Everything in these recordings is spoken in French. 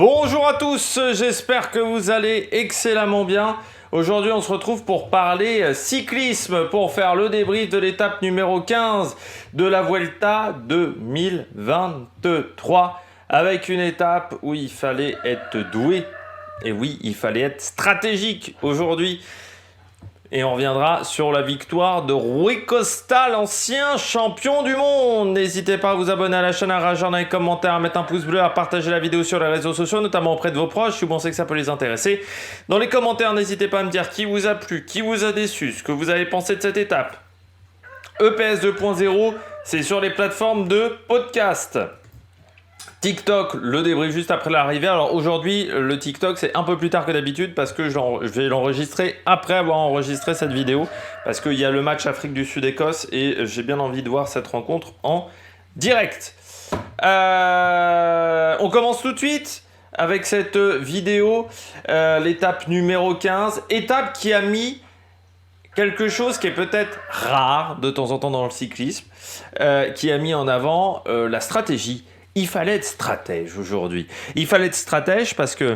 Bonjour à tous, j'espère que vous allez excellemment bien. Aujourd'hui, on se retrouve pour parler cyclisme, pour faire le débrief de l'étape numéro 15 de la Vuelta 2023, avec une étape où il fallait être doué. Et oui, il fallait être stratégique aujourd'hui. Et on reviendra sur la victoire de Rui Costa, l'ancien champion du monde. N'hésitez pas à vous abonner à la chaîne, à réagir dans les commentaires, à mettre un pouce bleu, à partager la vidéo sur les réseaux sociaux, notamment auprès de vos proches, si vous pensez que ça peut les intéresser. Dans les commentaires, n'hésitez pas à me dire qui vous a plu, qui vous a déçu, ce que vous avez pensé de cette étape. EPS 2.0, c'est sur les plateformes de podcast. TikTok, le débrief juste après l'arrivée. Alors aujourd'hui, le TikTok, c'est un peu plus tard que d'habitude parce que je vais l'enregistrer après avoir enregistré cette vidéo. Parce qu'il y a le match Afrique du Sud-Écosse et j'ai bien envie de voir cette rencontre en direct. On commence tout de suite avec cette vidéo, l'étape numéro 15. Étape qui a mis quelque chose qui est peut-être rare de temps en temps dans le cyclisme, qui a mis en avant la stratégie. Il fallait être stratège aujourd'hui. Il fallait être stratège parce que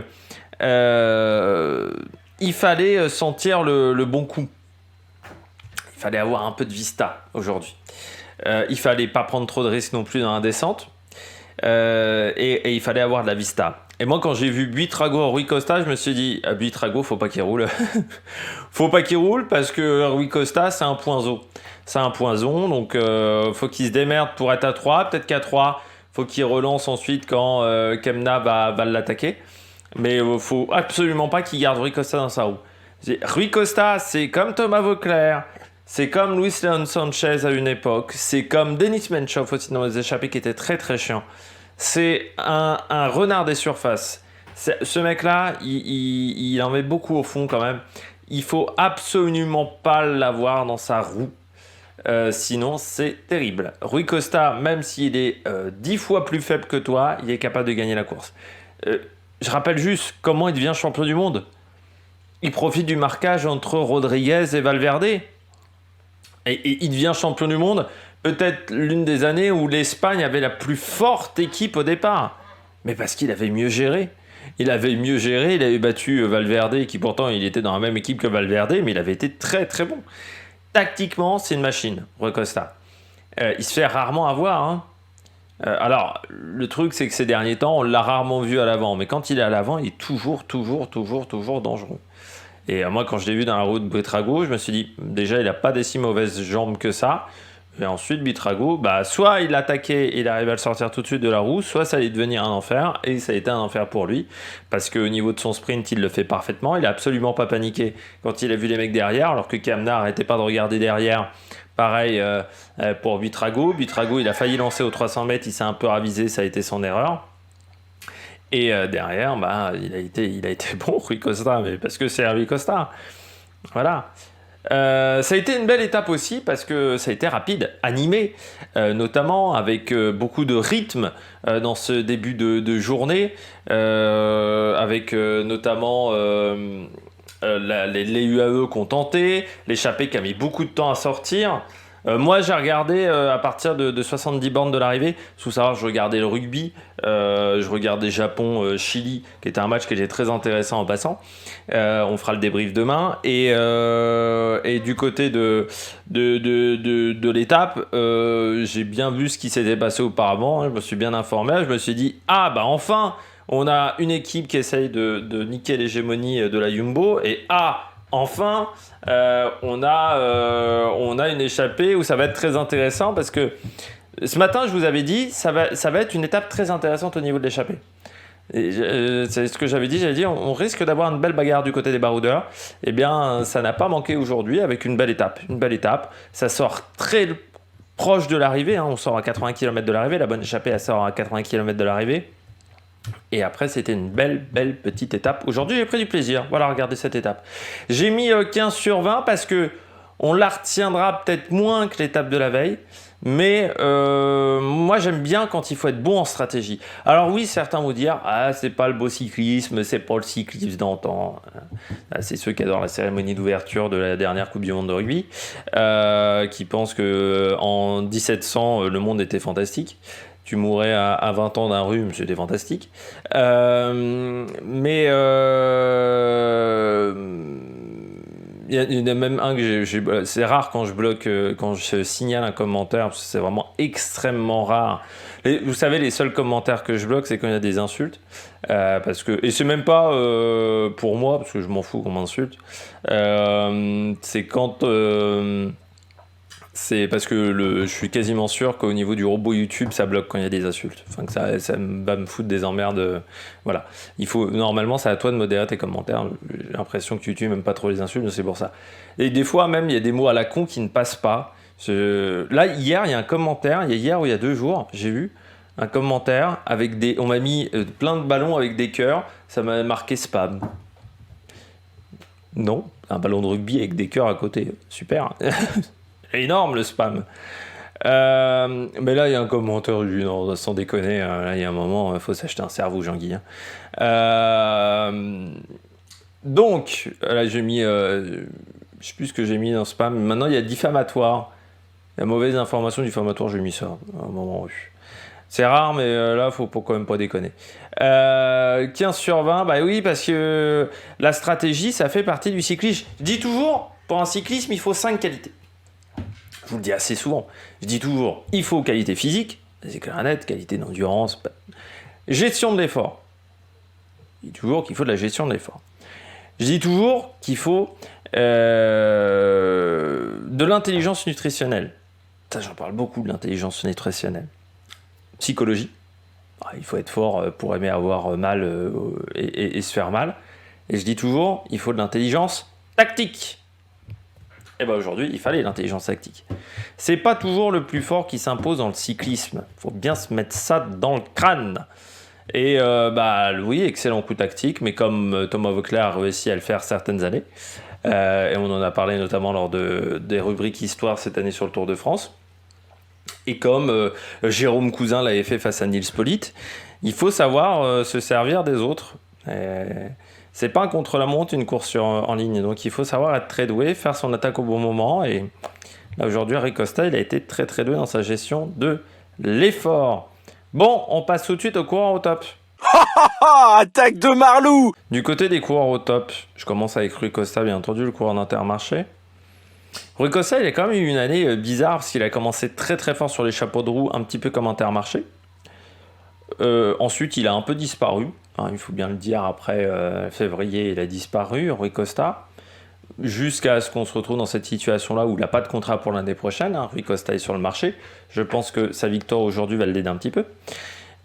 il fallait sentir le bon coup. Il fallait avoir un peu de vista aujourd'hui. Il fallait pas prendre trop de risques non plus dans la descente. Et il fallait avoir de la vista. Et moi, quand j'ai vu Buitrago Rui Costa, je me suis dit, Buitrago, faut pas qu'il roule. Faut pas qu'il roule parce que Rui Costa, c'est un poinçon. C'est un poinçon, donc faut qu'il se démerde pour être à 3, peut-être qu'à 3. Faut qu'il relance ensuite quand Kemna va l'attaquer. Mais faut absolument pas qu'il garde Rui Costa dans sa roue. Rui Costa, c'est comme Thomas Voeckler, c'est comme Luis Leon Sanchez à une époque, c'est comme Denis Menchov aussi dans les échappées qui était très très chiant. C'est un renard des surfaces. Ce mec-là, il en met beaucoup au fond quand même. Il faut absolument pas l'avoir dans sa roue. Sinon c'est terrible. Rui Costa, même s'il est 10 fois plus faible que toi, il est capable de gagner la course. Je rappelle juste comment il devient champion du monde. Il profite du marquage entre Rodriguez et Valverde. Et il devient champion du monde, peut-être l'une des années où l'Espagne avait la plus forte équipe au départ. Mais parce qu'il avait mieux géré. Il avait mieux géré, il avait battu Valverde, qui pourtant il était dans la même équipe que Valverde, mais il avait été très très bon. Tactiquement, c'est une machine, Rui Costa. Il se fait rarement avoir. Hein. Alors, le truc, c'est que ces derniers temps, on l'a rarement vu à l'avant. Mais quand il est à l'avant, il est toujours dangereux. Et moi, quand je l'ai vu dans la roue de Buitrago, je me suis dit, déjà, il n'a pas des si mauvaises jambes que ça. Et ensuite, Buitrago, soit il l'attaquait et il arrivait à le sortir tout de suite de la roue, soit ça allait devenir un enfer, et ça a été un enfer pour lui, parce qu'au niveau de son sprint, il le fait parfaitement, il n'a absolument pas paniqué quand il a vu les mecs derrière, alors que Kemna n'arrêtait pas de regarder derrière. Pareil pour Buitrago. Buitrago, il a failli lancer aux 300 mètres, il s'est un peu ravisé, ça a été son erreur. Et derrière, il a été bon, Rui Costa, mais parce que c'est Rui Costa. Voilà. Ça a été une belle étape aussi parce que ça a été rapide, animé, notamment avec beaucoup de rythme dans ce début de journée, avec notamment les UAE qui ont tenté, l'échappée qui a mis beaucoup de temps à sortir. Moi, j'ai regardé à partir de 70 bornes de l'arrivée. Sous ça, je regardais le rugby, je regardais Japon-Chili, qui était un match qui était très intéressant en passant. On fera le débrief demain. Et du côté de l'étape, j'ai bien vu ce qui s'était passé auparavant. Je me suis bien informé. Je me suis dit, enfin, on a une équipe qui essaye de niquer l'hégémonie de la Jumbo. Et enfin, on a une échappée où ça va être très intéressant parce que ce matin, je vous avais dit, ça va être une étape très intéressante au niveau de l'échappée. C'est ce que j'avais dit, on risque d'avoir une belle bagarre du côté des baroudeurs. Eh bien, ça n'a pas manqué aujourd'hui avec une belle étape. Ça sort très proche de l'arrivée, on sort à 80 km de l'arrivée, la bonne échappée, elle sort à 80 km de l'arrivée. Et après, c'était une belle petite étape. Aujourd'hui, j'ai pris du plaisir. Voilà, regardez cette étape. J'ai mis 15 sur 20 parce que on la retiendra peut-être moins que l'étape de la veille. Mais moi, j'aime bien quand il faut être bon en stratégie. Alors oui, certains vont dire « c'est pas le beau cyclisme, c'est pas le cyclisme d'antan. » C'est ceux qui adorent la cérémonie d'ouverture de la dernière Coupe du Monde de rugby, qui pensent qu'en 1700, le monde était fantastique. tu mourrais à 20 ans d'un rhume, c'était fantastique. Mais il y en a même un que c'est rare quand je bloque, quand je signale un commentaire, parce que c'est vraiment extrêmement rare. Vous savez, les seuls commentaires que je bloque, c'est quand il y a des insultes. Et c'est même pas pour moi, parce que je m'en fous qu'on m'insulte. C'est quand. C'est parce que je suis quasiment sûr qu'au niveau du robot YouTube, ça bloque quand il y a des insultes. Enfin, que ça va me foutre des emmerdes. Voilà. Normalement, c'est à toi de modérer tes commentaires. J'ai l'impression que YouTube n'aime pas trop les insultes, c'est pour ça. Et des fois, même, il y a des mots à la con qui ne passent pas. Là, hier, il y a un commentaire, hier ou il y a 2 jours, j'ai vu un commentaire avec on m'a mis plein de ballons avec des cœurs, ça m'a marqué spam. Non, un ballon de rugby avec des cœurs à côté, super. Énorme le spam. Mais là, il y a un commentaire du non, sans déconner. Là, il y a un moment, il faut s'acheter un cerveau, Jean-Guy. Donc, là, j'ai mis. Je sais plus ce que j'ai mis dans spam. Maintenant, il y a diffamatoire. La mauvaise information diffamatoire, j'ai mis ça. À un moment. C'est rare, mais là, faut quand même pas déconner. 15/20, bah oui, parce que la stratégie, ça fait partie du cyclisme. Je dis toujours, pour un cyclisme, il faut 5 qualités. Je vous le dis assez souvent. Je dis toujours, il faut qualité physique, c'est clair et net, qualité d'endurance, gestion de l'effort. Je dis toujours qu'il faut de la gestion de l'effort. Je dis toujours qu'il faut de l'intelligence nutritionnelle. Ça, j'en parle beaucoup de l'intelligence nutritionnelle. Psychologie. Il faut être fort pour aimer avoir mal et se faire mal. Et je dis toujours, il faut de l'intelligence tactique. Et bien aujourd'hui, il fallait l'intelligence tactique. C'est pas toujours le plus fort qui s'impose dans le cyclisme. Il faut bien se mettre ça dans le crâne. Et oui, excellent coup tactique, mais comme Thomas Voeckler a réussi à le faire certaines années, et on en a parlé notamment lors des rubriques Histoire cette année sur le Tour de France, et comme Jérôme Cousin l'avait fait face à Nils Politt, il faut savoir se servir des autres. C'est pas un contre-la-montre, une course en ligne. Donc il faut savoir être très doué, faire son attaque au bon moment. Et là aujourd'hui, Rui Costa, il a été très très doué dans sa gestion de l'effort. Bon, on passe tout de suite aux coureurs au top. Attaque de Marlou! Du côté des coureurs au top, je commence avec Rui Costa, bien entendu, le coureur d'Intermarché. Rui Costa, il a quand même eu une année bizarre parce qu'il a commencé très très fort sur les chapeaux de roue, un petit peu comme Intermarché. Ensuite, il a un peu disparu. Il faut bien le dire, après février, il a disparu, Rui Costa, jusqu'à ce qu'on se retrouve dans cette situation-là où il n'a pas de contrat pour l'année prochaine. Rui Costa est sur le marché. Je pense que sa victoire aujourd'hui va l'aider un petit peu.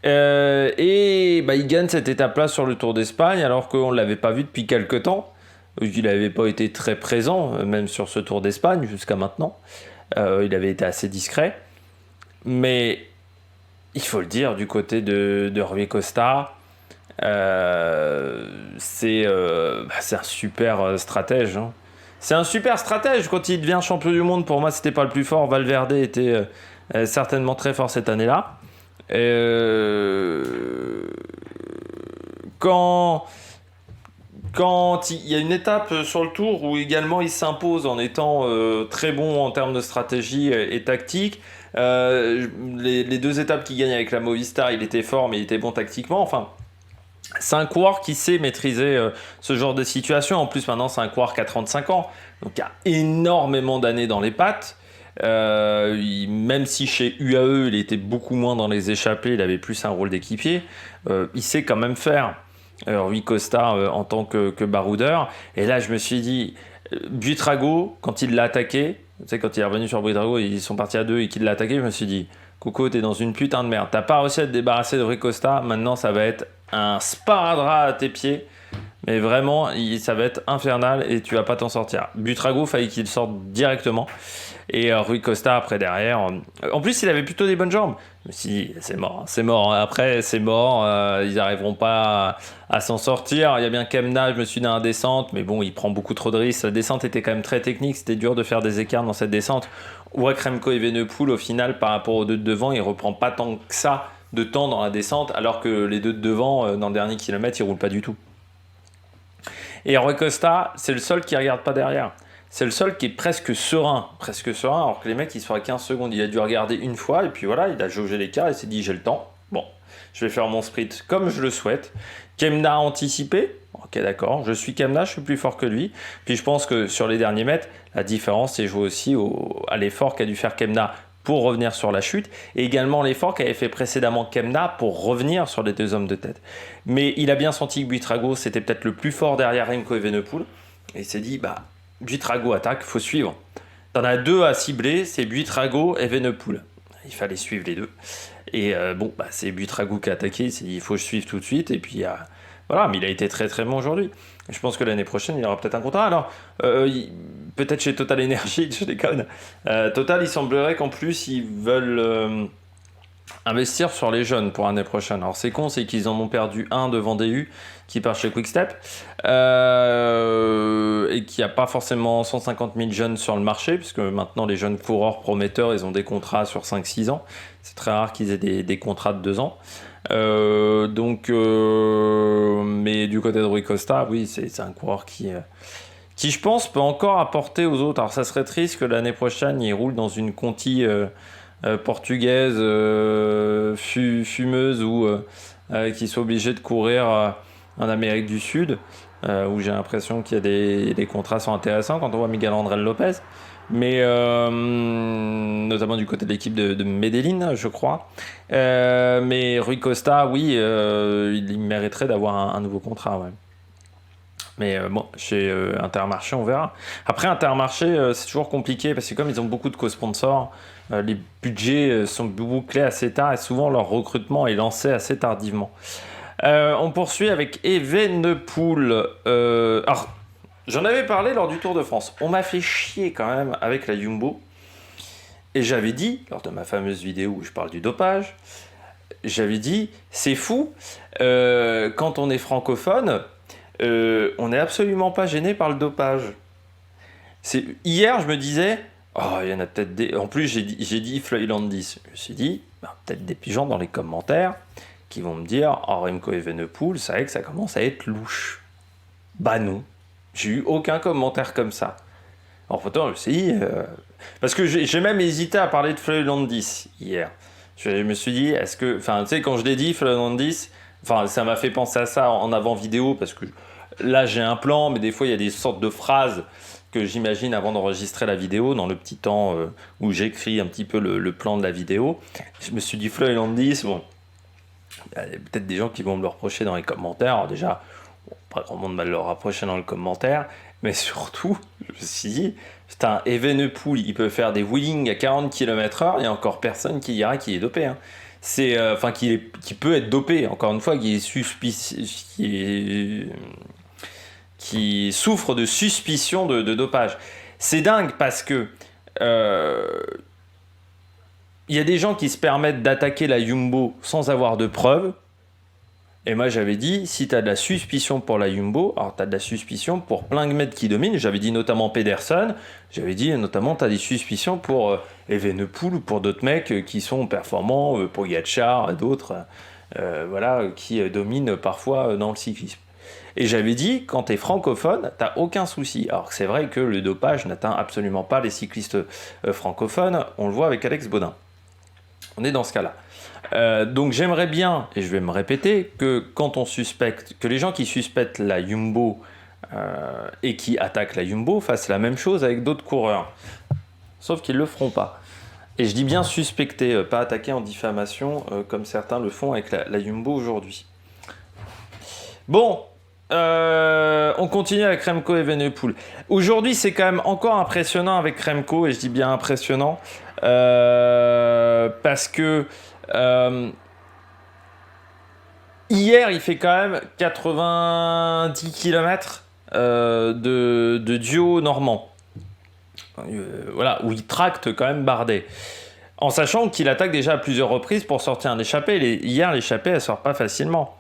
Il gagne cette étape-là sur le Tour d'Espagne, alors qu'on ne l'avait pas vu depuis quelques temps. Il n'avait pas été très présent, même sur ce Tour d'Espagne, jusqu'à maintenant. Il avait été assez discret. Mais il faut le dire, du côté de Rui Costa, c'est un super stratège. C'est un super stratège. Quand il devient champion du monde, pour moi, c'était pas le plus fort. Valverde était certainement très fort cette année-là. Quand il y a une étape sur le Tour où également il s'impose en étant très bon en termes de stratégie et tactique. Les 2 étapes qu'il gagne avec la Movistar, il était fort mais il était bon tactiquement. Enfin, c'est un coureur qui sait maîtriser ce genre de situation. En plus, maintenant, c'est un coureur qui a 35 ans. Donc, il y a énormément d'années dans les pattes. Même si chez UAE, il était beaucoup moins dans les échappées, il avait plus un rôle d'équipier, il sait quand même faire. Rui Costa en tant que baroudeur. Et là, je me suis dit, Buitrago, quand il l'a attaqué, tu sais, quand il est revenu sur Buitrago, ils sont partis à 2 et qu'il l'a attaqué, je me suis dit, Coco, t'es dans une putain de merde. T'as pas réussi à te débarrasser de Rui Costa, maintenant ça va être un sparadrap à tes pieds. Mais vraiment, ça va être infernal et tu vas pas t'en sortir. Buitrago, fallait qu'il sorte directement. Et Rui Costa, après, derrière. En plus, il avait plutôt des bonnes jambes. Je me suis dit, c'est mort. C'est mort. Après, c'est mort. Ils n'arriveront pas à s'en sortir. Il y a bien Kemna, je me suis dit, dans la descente. Mais bon, il prend beaucoup trop de risques. La descente était quand même très technique. C'était dur de faire des écarts dans cette descente. Ouais, Remco Evenepoel, au final, par rapport aux 2 de devant, il reprend pas tant que ça de temps dans la descente. Alors que les 2 de devant, dans le dernier kilomètre, ils roulent pas du tout. Et Rui Costa, c'est le seul qui regarde pas derrière. c'est le seul qui est presque serein, alors que les mecs ils sont à 15 secondes. Il a dû regarder une fois et puis voilà, il a jaugé l'écart et s'est dit j'ai le temps. Bon, je vais faire mon sprint comme je le souhaite. Kemna a anticipé. Ok, d'accord, je suis Kemna, je suis plus fort que lui. Puis je pense que sur les derniers mètres, la différence c'est joué aussi à l'effort qu'a dû faire Kemna pour revenir sur la chute, et également l'effort qu'avait fait précédemment Kemna pour revenir sur les 2 hommes de tête. Mais il a bien senti que Buitrago c'était peut-être le plus fort derrière Remco Evenepoel, et il s'est dit, Buitrago attaque, faut suivre. T'en as 2 à cibler, c'est Buitrago et Evenepoel. Il fallait suivre les 2. Et c'est Buitrago qui a attaqué, il s'est dit, il faut que je suive tout de suite, et puis voilà, mais il a été très très bon aujourd'hui. Je pense que l'année prochaine, il aura peut-être un contrat. Alors, peut-être chez Total Energy, je déconne. Total, il semblerait qu'en plus, ils veulent investir sur les jeunes pour l'année prochaine. Alors, c'est con, c'est qu'ils en ont perdu un devant DU qui part chez Quickstep et qu'il n'y a pas forcément 150 000 jeunes sur le marché, puisque maintenant, les jeunes coureurs prometteurs, ils ont des contrats sur 5-6 ans. C'est très rare qu'ils aient des contrats de 2 ans. Mais du côté de Rui Costa, oui, c'est un coureur qui, je pense, peut encore apporter aux autres. Alors, ça serait triste que l'année prochaine, il roule dans une Conti portugaise fumeuse ou qu'il soit obligé de courir en Amérique du Sud, où j'ai l'impression qu'il y a des contrats sont intéressants quand on voit Miguel André Lopez. Mais notamment du côté de l'équipe de Medellín, je crois. Mais Rui Costa, oui, il mériterait d'avoir un nouveau contrat, ouais. Mais chez Intermarché, on verra. Après, Intermarché, c'est toujours compliqué parce que comme ils ont beaucoup de co-sponsors, les budgets sont bouclés assez tard et souvent leur recrutement est lancé assez tardivement. On poursuit avec Evenepoel. Alors, j'en avais parlé lors du Tour de France. On m'a fait chier quand même avec la Jumbo. Et j'avais dit, lors de ma fameuse vidéo où je parle du dopage, j'avais dit, c'est fou, quand on est francophone, on n'est absolument pas gêné par le dopage. Hier, je me disais, il y en a peut-être des... En plus, j'ai dit Fleuilandis. Je me suis dit, peut-être des pigeons dans les commentaires qui vont me dire, Remco Evenepoel, c'est vrai que ça commence à être louche. Non. J'ai eu aucun commentaire comme ça. Alors pourtant, je me suis dit... parce que j'ai même hésité à parler de Fleuilandis hier. Je me suis dit, est-ce que... Enfin, tu sais, quand je l'ai dit, Fleuilandis, ça m'a fait penser à ça en avant vidéo, parce que là, j'ai un plan, mais des fois, il y a des sortes de phrases que j'imagine avant d'enregistrer la vidéo, dans le petit temps où j'écris un petit peu le plan de la vidéo. Je me suis dit, Fleuilandis, bon... Il y a peut-être des gens qui vont me le reprocher dans les commentaires. Alors déjà... Pas grand monde va le rapprocher dans le commentaire, mais surtout, je me suis dit, putain, Evenepoel, il peut faire des wheelings à 40 km/h, il n'y a encore personne qui dira qu'il est dopé. Hein. Qui peut être dopé, encore une fois, qui souffre de suspicion de dopage. C'est dingue parce que il y a des gens qui se permettent d'attaquer la Jumbo sans avoir de preuves. Et moi, j'avais dit, si tu as de la suspicion pour la Jumbo, alors tu as de la suspicion pour plein de mecs qui dominent. J'avais dit notamment Pedersen. J'avais dit notamment, tu as des suspicions pour Evenepoel ou pour d'autres mecs qui sont performants, pour Pogačar, d'autres, qui dominent parfois dans le cyclisme. Et j'avais dit, quand tu es francophone, tu n'as aucun souci. Alors que c'est vrai que le dopage n'atteint absolument pas les cyclistes francophones. On le voit avec Alex Baudin. On est dans ce cas-là. Donc j'aimerais bien, et je vais me répéter, que les gens qui suspectent la Jumbo et qui attaquent la Jumbo fassent la même chose avec d'autres coureurs. Sauf qu'ils ne le feront pas. Et je dis bien suspecter, pas attaquer en diffamation comme certains le font avec la Jumbo aujourd'hui. Bon, on continue avec Remco Evenepoel. Aujourd'hui, c'est quand même encore impressionnant avec Remco, et je dis bien impressionnant, parce que hier, il fait quand même 90 km de duo normand. Où il tracte quand même Bardet. En sachant qu'il attaque déjà à plusieurs reprises pour sortir un échappé. Hier, l'échappée, elle ne sort pas facilement.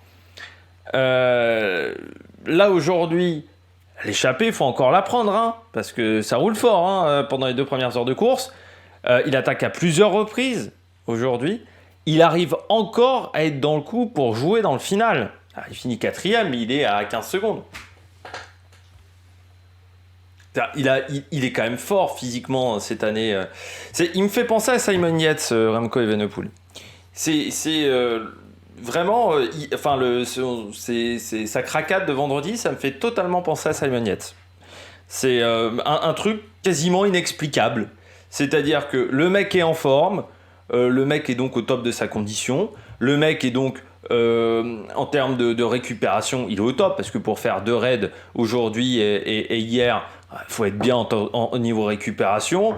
Là, aujourd'hui, l'échappée, il faut encore la prendre, hein, parce que ça roule fort pendant les 2 premières heures de course. Il attaque à plusieurs reprises aujourd'hui. Il arrive encore à être dans le coup pour jouer dans le final. Alors, il finit 4e, mais il est à 15 secondes. Il est quand même fort physiquement cette année. Il me fait penser à Simon Yates, Remco Evenepoel. Vraiment, sa cracade de vendredi, ça me fait totalement penser à Simon Yates. C'est un truc quasiment inexplicable. C'est-à-dire que le mec est en forme, le mec est donc au top de sa condition, le mec est donc en termes de récupération, il est au top, parce que pour faire 2 raids aujourd'hui et hier, il faut être bien au niveau récupération.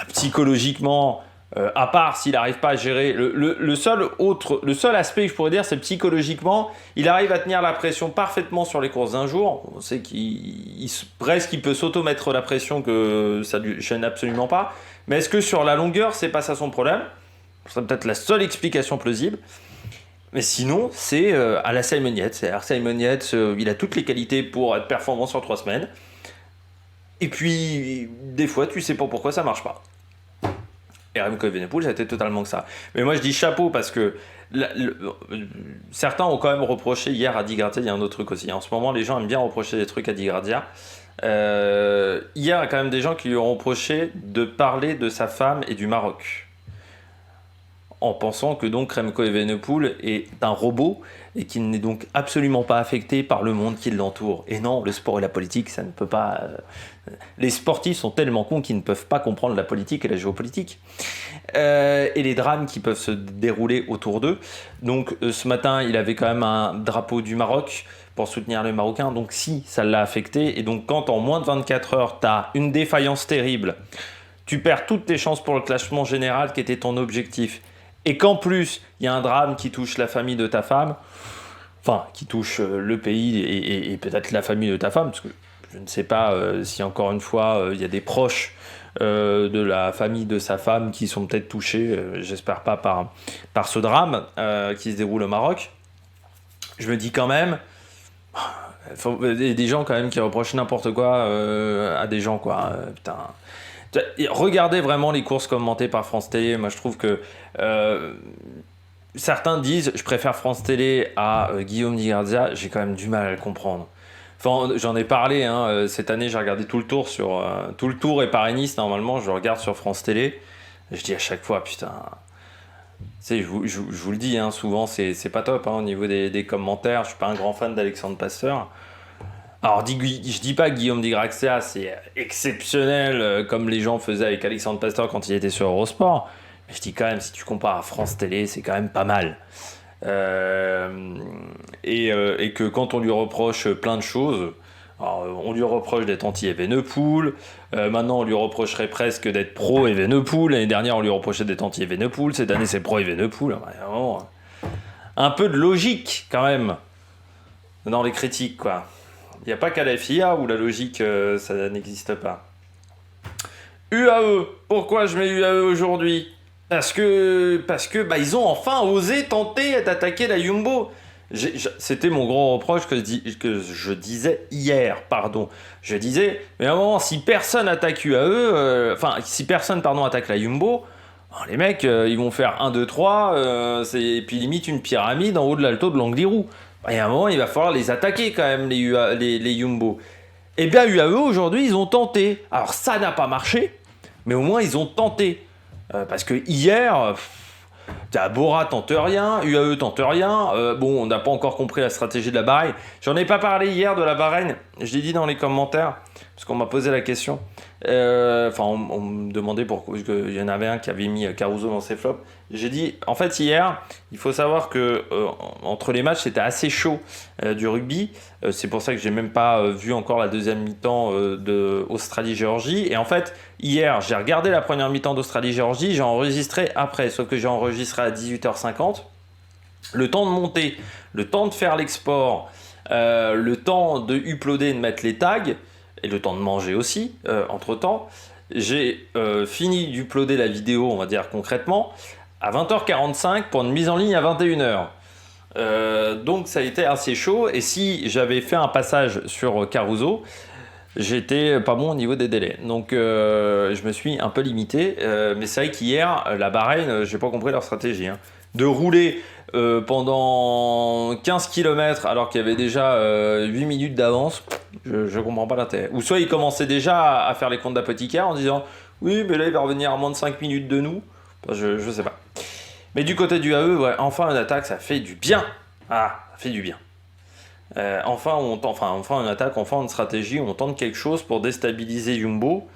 Psychologiquement, à part s'il n'arrive pas à gérer, le seul aspect que je pourrais dire, c'est psychologiquement, il arrive à tenir la pression parfaitement sur les courses d'un jour. On sait qu'il peut s'auto-mettre la pression, que ça ne lui gêne absolument pas. Mais est-ce que sur la longueur, c'est pas ça son problème ? C'est peut-être la seule explication plausible. Mais sinon, c'est à la Simon Yates. C'est-à-dire Simon Yates, il a toutes les qualités pour être performant sur 3 semaines. Et puis, des fois, tu sais pas pourquoi ça marche pas. Et Remco Evenepoel, ça a été totalement que ça. Mais moi, je dis chapeau parce que certains ont quand même reproché hier à Di Grazia. Il y a un autre truc aussi. En ce moment, les gens aiment bien reprocher des trucs à Di Grazia. Hier, il y a quand même des gens qui lui ont reproché de parler de sa femme et du Maroc, en pensant que donc Remco Evenepoel est un robot et qu'il n'est donc absolument pas affecté par le monde qui l'entoure. Et non, le sport et la politique, ça ne peut pas... Les sportifs sont tellement cons qu'ils ne peuvent pas comprendre la politique et la géopolitique. Et les drames qui peuvent se dérouler autour d'eux. Donc ce matin, il avait quand même un drapeau du Maroc pour soutenir les Marocains. Donc si, ça l'a affecté. Et donc quand en moins de 24 heures, tu as une défaillance terrible, tu perds toutes tes chances pour le classement général qui était ton objectif, et qu'en plus, il y a un drame qui touche la famille de ta femme, enfin, qui touche le pays et peut-être la famille de ta femme, parce que je ne sais pas si encore une fois, il y a des proches de la famille de sa femme qui sont peut-être touchés, j'espère pas par ce drame qui se déroule au Maroc. Je me dis quand même, il y a des gens quand même qui reprochent n'importe quoi à des gens, quoi. Putain. Regardez vraiment les courses commentées par France Télé. Moi, je trouve que certains disent je préfère France Télé à Guillaume Di Grazia. J'ai quand même du mal à le comprendre. Enfin, j'en ai parlé. Cette année, j'ai regardé tout le tour tout le Tour et Paris-Nice. Normalement, je le regarde sur France Télé. Je dis à chaque fois, putain. Je vous le dis, souvent, c'est pas top au niveau des commentaires. Je suis pas un grand fan d'Alexandre Pasteur. Alors, je dis pas que Guillaume Di Grazia, c'est exceptionnel comme les gens faisaient avec Alexandre Pasteur quand il était sur Eurosport. Mais je dis quand même, si tu compares à France Télé, c'est quand même pas mal. Et que quand on lui reproche plein de choses, alors, on lui reproche d'être anti-Evenepoel, maintenant on lui reprocherait presque d'être pro-Evenepoel, l'année dernière on lui reprochait d'être anti-Evenepoel, cette année c'est pro-Evenepoel. Un peu de logique quand même dans les critiques, quoi. Il n'y a pas qu'à la FIA où la logique, ça n'existe pas. UAE. Pourquoi je mets UAE aujourd'hui ? Parce que ils ont enfin osé tenter d'attaquer la Jumbo. C'était mon gros reproche que je disais hier, pardon. Je disais, mais à un moment, si personne attaque UAE, si personne, attaque la Jumbo, les mecs, ils vont faire 1, 2, 3, et puis limite une pyramide en haut de l'alto de l'Angliru. Et à un moment, il va falloir les attaquer quand même, les Jumbo. Eh bien, UAE, aujourd'hui, ils ont tenté. Alors, ça n'a pas marché, mais au moins, ils ont tenté. Parce que hier, Bora tente rien, UAE tente rien. On n'a pas encore compris la stratégie de la Bahreïn. J'en ai pas parlé hier de la Bahreïn. Je l'ai dit dans les commentaires, parce qu'on m'a posé la question. On me demandait pourquoi, parce qu'il y en avait un qui avait mis Caruso dans ses flops. J'ai dit, en fait, hier, il faut savoir que entre les matchs, c'était assez chaud du rugby. C'est pour ça que j'ai même pas vu encore la deuxième mi-temps de Australie-Géorgie. Et en fait, hier, j'ai regardé la première mi-temps d'Australie-Géorgie, j'ai enregistré après, sauf que j'ai enregistré à 18h50. Le temps de monter, le temps de faire l'export, le temps de uploader et de mettre les tags, et le temps de manger aussi, entre-temps. J'ai fini d'uploader la vidéo, on va dire concrètement, à 20h45 pour une mise en ligne à 21h. Donc ça a été assez chaud, et si j'avais fait un passage sur Caruso, j'étais pas bon au niveau des délais. Donc je me suis un peu limité, mais c'est vrai qu'hier, la Bahreïn, j'ai pas compris leur stratégie. De rouler pendant 15 km alors qu'il y avait déjà 8 minutes d'avance, Je comprends pas l'intérêt. Ou soit il commençait déjà à faire les comptes d'apothicaire en disant oui, mais là il va revenir à moins de 5 minutes de nous. Enfin, je sais pas. Mais du côté du AE, ouais, enfin une attaque, ça fait du bien. Ah, ça fait du bien. Enfin une attaque, enfin une stratégie, on tente quelque chose pour déstabiliser Jumbo.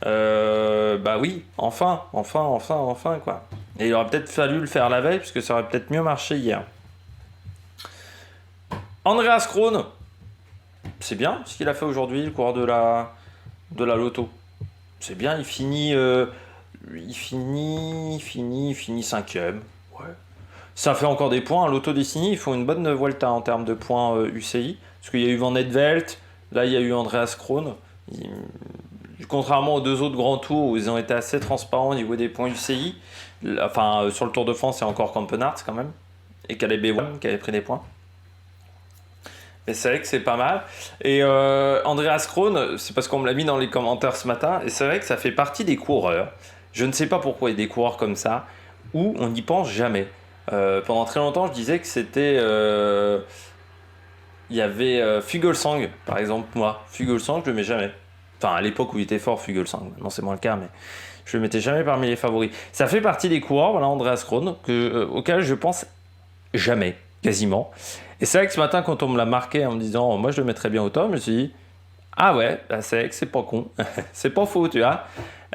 Bah oui, enfin, quoi. Et il aurait peut-être fallu le faire la veille, parce que ça aurait peut-être mieux marché hier. Andreas Kron, c'est bien ce qu'il a fait aujourd'hui, le coureur de la Lotto. C'est bien, il finit 5ème. Ouais. Ça fait encore des points. Lotto Destiny, ils font une bonne Vuelta en termes de points UCI. Parce qu'il y a eu Van Edvelt, là il y a eu Andreas Kron. Contrairement aux deux autres grands tours où ils ont été assez transparents au niveau des points UCI, enfin sur le Tour de France, c'est encore Campenart quand même. Et Caleb Ewan qui avait pris des points. Mais c'est vrai que c'est pas mal. Et Andreas Kron, c'est parce qu'on me l'a mis dans les commentaires ce matin, et c'est vrai que ça fait partie des coureurs. Je ne sais pas pourquoi il y a des coureurs comme ça, où on n'y pense jamais. Pendant très longtemps, je disais que c'était... il y avait Fuglsang, par exemple, moi. Fuglsang, je le mets jamais. Enfin, à l'époque où il était fort, Fuglsang. Maintenant, c'est moins le cas, mais je le mettais jamais parmi les favoris. Ça fait partie des coureurs, voilà, Andreas Kron, auquel je pense jamais, quasiment. Et c'est vrai que ce matin, quand on me l'a marqué en me disant moi je le mettrais bien au top, je me suis dit ah ouais, bah c'est vrai que c'est pas con, c'est pas faux, tu vois,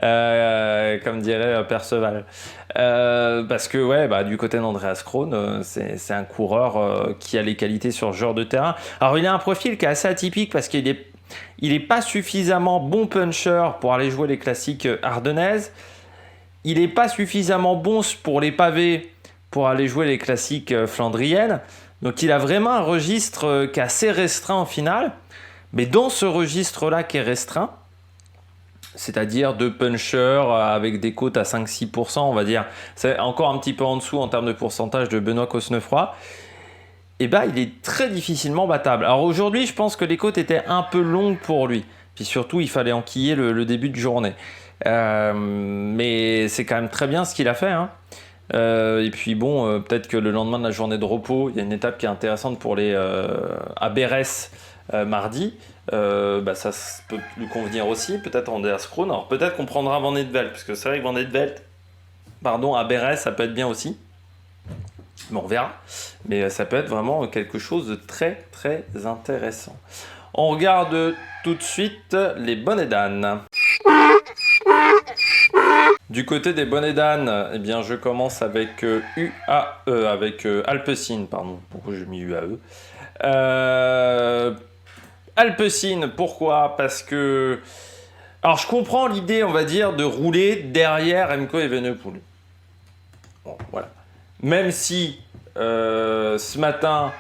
comme dirait Perceval. Parce que ouais, bah, du côté d'Andreas Kron, c'est un coureur qui a les qualités sur ce genre de terrain. Alors il a un profil qui est assez atypique parce qu'il est pas suffisamment bon puncher pour aller jouer les classiques ardennaises. Il est pas suffisamment bon pour les pavés pour aller jouer les classiques flandriennes. Donc il a vraiment un registre qui est assez restreint en finale. Mais dans ce registre-là qui est restreint, c'est-à-dire de puncher avec des cotes à 5-6%, on va dire, c'est encore un petit peu en dessous en termes de pourcentage de Benoît Cosnefroy, et bah il est très difficilement battable. Alors aujourd'hui, je pense que les cotes étaient un peu longues pour lui. Puis surtout, il fallait enquiller le début de journée. Mais c'est quand même très bien ce qu'il a fait, hein. Et puis bon, peut-être que le lendemain de la journée de repos, il y a une étape qui est intéressante pour les à Bérès mardi. Bah ça peut lui convenir aussi, peut-être Andreas Kron. Alors peut-être qu'on prendra Van Edvelt, parce que c'est vrai que Van Edvelt, à Bérès, ça peut être bien aussi. Mais on verra. Mais ça peut être vraiment quelque chose de très très intéressant. On regarde tout de suite les bonnets d'âne. Du côté des bonnets d'âne, eh bien, je commence avec UAE, avec Alpecin, pardon. Pourquoi j'ai mis UAE Alpecin, pourquoi? Parce que... Alors, je comprends l'idée, on va dire, de rouler derrière Remco Evenepoel. Bon, voilà. Même si, ce matin,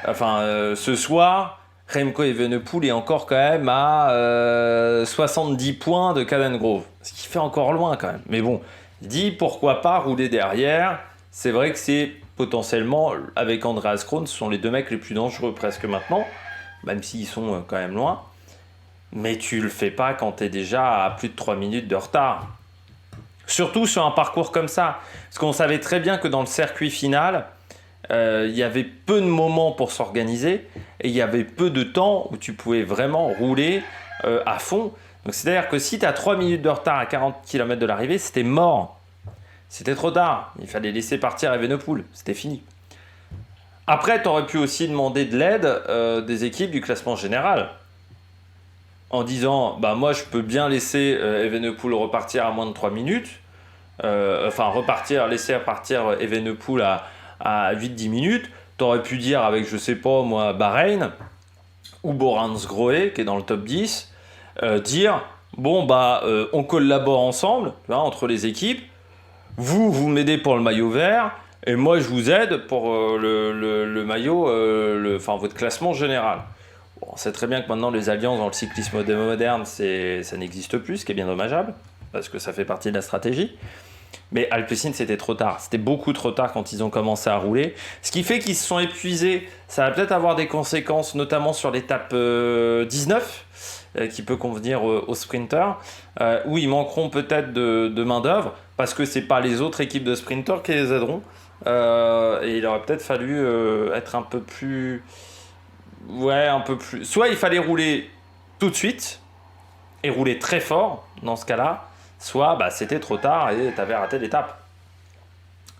ce soir... Remco Evenepoel est encore quand même à 70 points de Cadengrove. Ce qui fait encore loin quand même. Mais bon, il dit pourquoi pas rouler derrière. C'est vrai que c'est potentiellement, avec Andreas Kron, ce sont les deux mecs les plus dangereux presque maintenant. Même s'ils sont quand même loin. Mais tu le fais pas quand tu es déjà à plus de 3 minutes de retard. Surtout sur un parcours comme ça. Parce qu'on savait très bien que dans le circuit final... il y avait peu de moments pour s'organiser et il y avait peu de temps où tu pouvais vraiment rouler à fond. Donc c'est-à-dire que si tu as 3 minutes de retard à 40 km de l'arrivée, c'était mort. C'était trop tard. Il fallait laisser partir Evenepoel. C'était fini. Après, tu aurais pu aussi demander de l'aide des équipes du classement général. En disant, bah moi je peux bien laisser Evenepoel repartir à moins de 3 minutes. Laisser repartir Evenepoel à 8-10 minutes, t'aurais pu dire avec, je sais pas moi, Bahreïn ou Borans Grohe qui est dans le top 10, dire bon bah on collabore ensemble, tu vois, entre les équipes, vous m'aidez pour le maillot vert et moi je vous aide pour le maillot, votre classement général. Bon, on sait très bien que maintenant les alliances dans le cyclisme moderne ça n'existe plus, ce qui est bien dommageable parce que ça fait partie de la stratégie. Mais Alpecin, c'était trop tard. C'était beaucoup trop tard quand ils ont commencé à rouler. Ce qui fait qu'ils se sont épuisés. Ça va peut-être avoir des conséquences, notamment sur l'étape 19, qui peut convenir aux sprinters, où ils manqueront peut-être de main-d'œuvre, parce que ce n'est pas les autres équipes de sprinters qui les aideront. Et il aurait peut-être fallu être un peu plus... Ouais, un peu plus... Soit il fallait rouler tout de suite et rouler très fort dans ce cas-là, soit c'était trop tard et t'avais raté l'étape.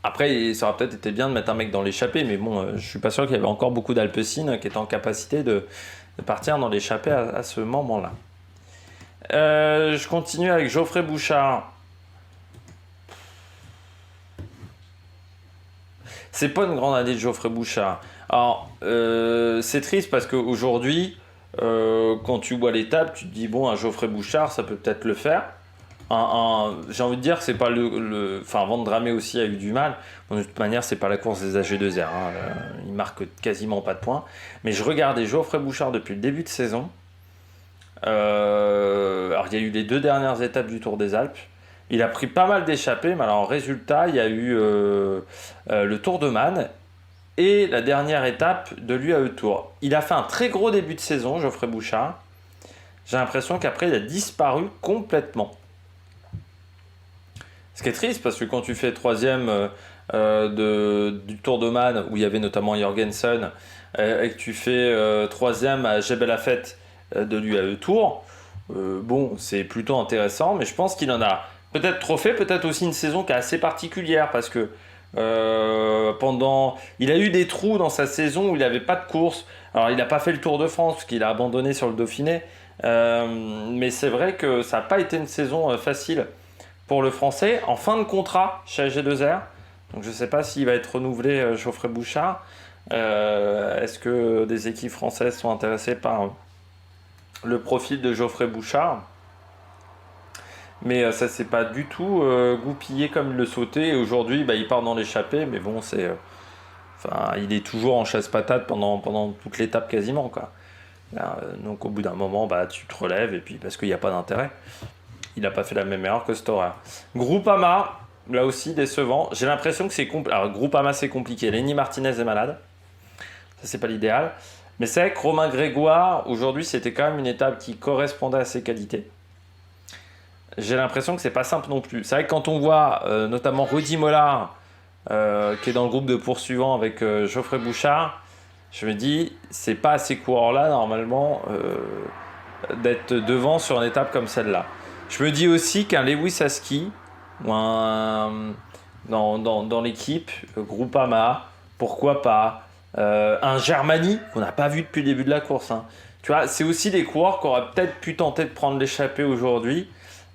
Après, ça aurait peut-être été bien de mettre un mec dans l'échappée, mais bon, je suis pas sûr qu'il y avait encore beaucoup d'Alpecin qui étaient en capacité de partir dans l'échappée à ce moment-là. Je continue avec Geoffrey Bouchard. C'est pas une grande année de Geoffrey Bouchard. Alors, c'est triste parce qu'aujourd'hui, quand tu vois l'étape, tu te dis, bon, un Geoffrey Bouchard, ça peut peut-être le faire. J'ai envie de dire que c'est pas Enfin, Van Dramé aussi a eu du mal. Bon, de toute manière, c'est pas la course des AG2R. Il marque quasiment pas de points. Mais je regardais Geoffrey Bouchard depuis le début de saison. Alors, il y a eu les 2 dernières étapes du Tour des Alpes. Il a pris pas mal d'échappées, mais alors en résultat, il y a eu le Tour de Man et la dernière étape de l'UAE Tour. Il a fait un très gros début de saison, Geoffrey Bouchard. J'ai l'impression qu'après, il a disparu complètement. Ce qui est triste, parce que quand tu fais 3e du Tour de Man, où il y avait notamment Jorgensen, et que tu fais 3e à Jebel Afet de l'UAE Tour, bon, c'est plutôt intéressant, mais je pense qu'il en a peut-être trop fait, peut-être aussi une saison qui est assez particulière, parce que il a eu des trous dans sa saison où il n'avait pas de course. Alors, il n'a pas fait le Tour de France, parce qu'il a abandonné sur le Dauphiné, mais c'est vrai que ça n'a pas été une saison facile pour le Français, en fin de contrat chez AG2R. Donc je ne sais pas s'il va être renouvelé, Geoffrey Bouchard. Est-ce que des équipes françaises sont intéressées par le profil de Geoffrey Bouchard? Mais ça s'est pas du tout goupillé comme il le souhaitait. Et aujourd'hui, il part dans l'échappée, mais bon, il est toujours en chasse-patate pendant toute l'étape quasiment, quoi. Là, donc au bout d'un moment, tu te relèves, et puis parce qu'il n'y a pas d'intérêt. Il n'a pas fait la même erreur que Storer. Groupama, là aussi décevant. J'ai l'impression que c'est compliqué. Alors Groupama, c'est compliqué. Lenny Martinez est malade. Ça, c'est pas l'idéal. Mais c'est vrai que Romain Grégoire, aujourd'hui, c'était quand même une étape qui correspondait à ses qualités. J'ai l'impression que c'est pas simple non plus. C'est vrai que quand on voit notamment Rudy Mollard, qui est dans le groupe de poursuivants avec Geoffrey Bouchard, je me dis, c'est pas à ces coureurs-là, normalement, d'être devant sur une étape comme celle-là. Je me dis aussi qu'un Lewis Husky ou dans l'équipe Groupama, pourquoi pas, un Germany qu'on n'a pas vu depuis le début de la course. Tu vois, c'est aussi des coureurs qui auraient peut-être pu tenter de prendre l'échappée aujourd'hui.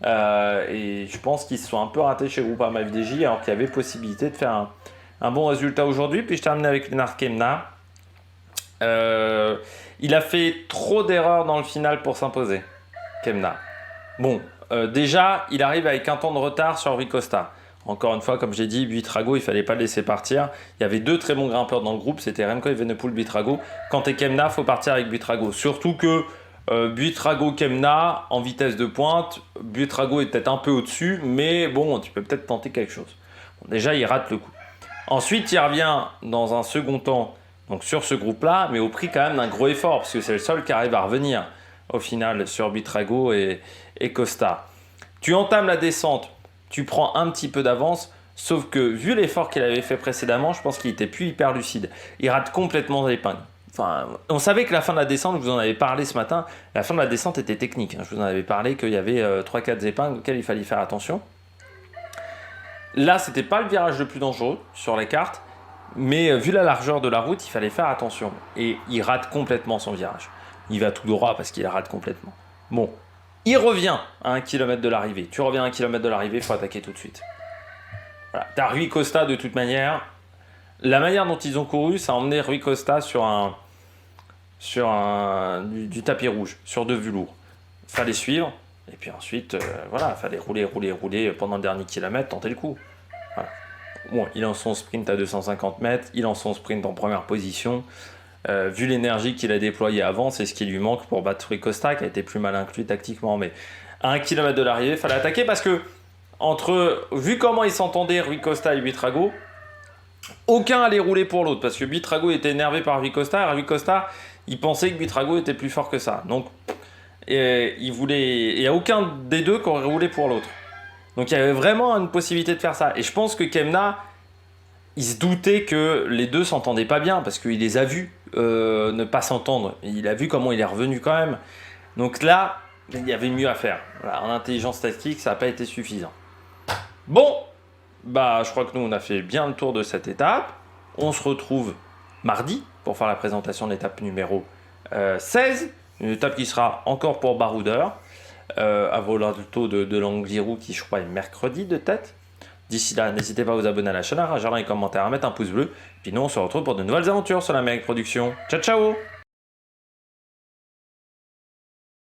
Et je pense qu'ils se sont un peu ratés chez Groupama FDJ, alors qu'il y avait possibilité de faire un bon résultat aujourd'hui. Puis je termine avec Lennart Kemna. Il a fait trop d'erreurs dans le final pour s'imposer, Kemna. Bon, déjà, il arrive avec un temps de retard sur Rui Costa. Encore une fois, comme j'ai dit, Buitrago, il fallait pas le laisser partir. Il y avait 2 très bons grimpeurs dans le groupe, c'était Remco Evenepoel, Buitrago. Quand t'es Kemna, faut partir avec Buitrago. Surtout que Buitrago, Kemna, en vitesse de pointe, Buitrago est peut-être un peu au-dessus, mais bon, tu peux peut-être tenter quelque chose. Bon, déjà, il rate le coup. Ensuite, il revient dans un second temps, donc sur ce groupe-là, mais au prix quand même d'un gros effort, parce que c'est le seul qui arrive à revenir au final sur Buitrago et Costa. Tu entames la descente, tu prends un petit peu d'avance, sauf que vu l'effort qu'il avait fait précédemment, je pense qu'il était plus hyper lucide. Il rate complètement l'épingle. Enfin, on savait que la fin de la descente, je vous en avais parlé ce matin, la fin de la descente était technique. Je vous en avais parlé qu'il y avait 3-4 épingles auxquelles il fallait faire attention. Là, c'était pas le virage le plus dangereux sur la carte, mais vu la largeur de la route, il fallait faire attention. Et il rate complètement son virage. Il va tout droit parce qu'il rate complètement. Bon, il revient à 1 km de l'arrivée. Tu reviens à 1 km de l'arrivée, il faut attaquer tout de suite. Voilà. T'as Rui Costa de toute manière. La manière dont ils ont couru, ça a emmené Rui Costa du tapis rouge, sur 2 velours. Fallait suivre, et puis ensuite, fallait rouler pendant le dernier kilomètre, tenter le coup. Voilà. Bon, il lance son sprint à 250 mètres, il lance son sprint en première position. Vu l'énergie qu'il a déployée avant, c'est ce qui lui manque pour battre Rui Costa, qui a été plus mal inclus tactiquement. Mais à 1 km de l'arrivée, il fallait attaquer parce que, vu comment ils s'entendaient, Rui Costa et Buitrago, aucun allait rouler pour l'autre. Parce que Buitrago était énervé par Rui Costa, et Rui Costa, il pensait que Buitrago était plus fort que ça. Donc, il n'y a aucun des deux qui aurait roulé pour l'autre. Donc, il y avait vraiment une possibilité de faire ça. Et je pense que Kemna, il se doutait que les deux s'entendaient pas bien parce qu'il les a vus ne pas s'entendre. Il a vu comment il est revenu quand même. Donc là, il y avait mieux à faire. Voilà, en intelligence tactique, ça n'a pas été suffisant. Bon, bah, je crois que nous, on a fait bien le tour de cette étape. On se retrouve mardi pour faire la présentation de l'étape numéro 16. Une étape qui sera encore pour baroudeur. À Volato de l'Angliru qui, je crois, est mercredi de tête. D'ici là, n'hésitez pas à vous abonner à la chaîne, à rager les commentaires, à mettre un pouce bleu. Puis nous, on se retrouve pour de nouvelles aventures sur l'Amérique Production. Ciao, ciao!